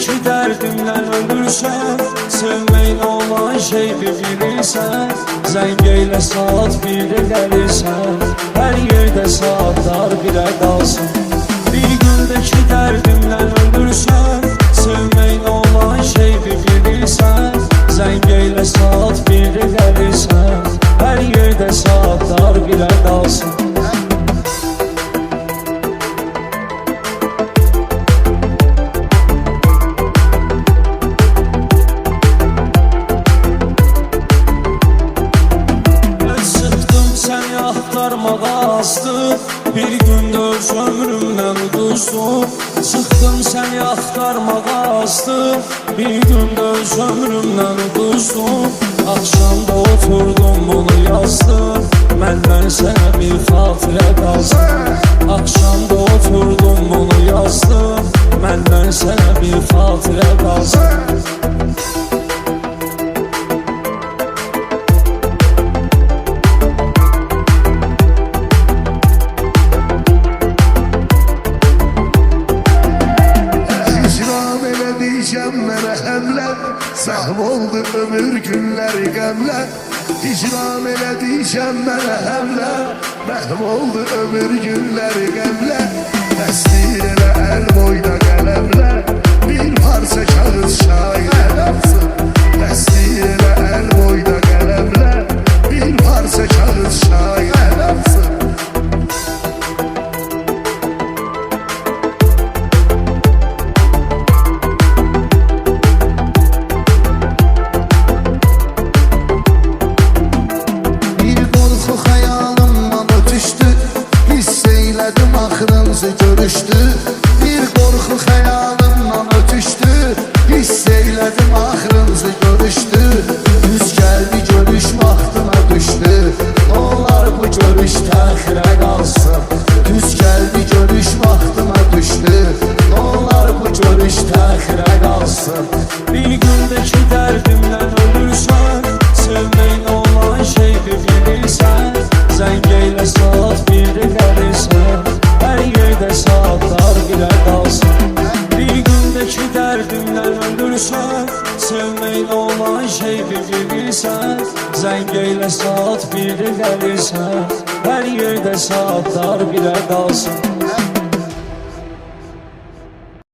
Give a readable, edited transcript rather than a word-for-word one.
gündəki dərdimdən ölürsən, sevməyin olan şey bilirsən. Zəng eylə saat 1-də gəlirsən, hər yerdə saatlar birə qalsın. Bir gündəki dərdimdən ölürsən, sevməyin olan şey bilirsən. Zəng eylə saat 1-də gəlirsən, hər yerdə saatlar birə qalsın. Axtarmağa bir gündə öz ömrümdən uduzdum. Çıxdım səni axtarmağa bir gündə öz ömrümdən uduzdum. Axşamda oturdum bunu yazdım, məndən sənə bir xatirə qalsın. Axşamda oturdum bunu yazdım, məndən sənə bir xatirə qalsın. Mənə həmlə səhm oldu ömür günləri qəmlə. İcram elədiyəcəm mənə həmlə, məhm oldu ömür günləri qəmlə. Təsdir elə əl boyda qələmlə, bir parça kağız şairə yazsın. Təsdir elə əl boyda qələmlə, bir parça kağız şairə yazsın. Görüşdü, bir qorxu xəyalımla ötüşdü. Hiss eylədim axırımızı görüşdü. Düz gəldi görüş vaxtına düşdü. Olar bu görüş təxirə qalsın. Düz gəldi görüş vaxtına düşdü. Olar bu görüş təxirə qalsın. Bir gündəki dərdimdən ölürsən, sevməyin olan şey bilirsən. Zəng eylə saat 1-də gəlirsən, hər yerdə saatlar birə qalsın. Bir gündəki dərdimdən ölürsən, sevməyin olan şey bilirsən. Zəng eylə saat 1-də gəlirsən, hər yerdə saatlar birə qalsın.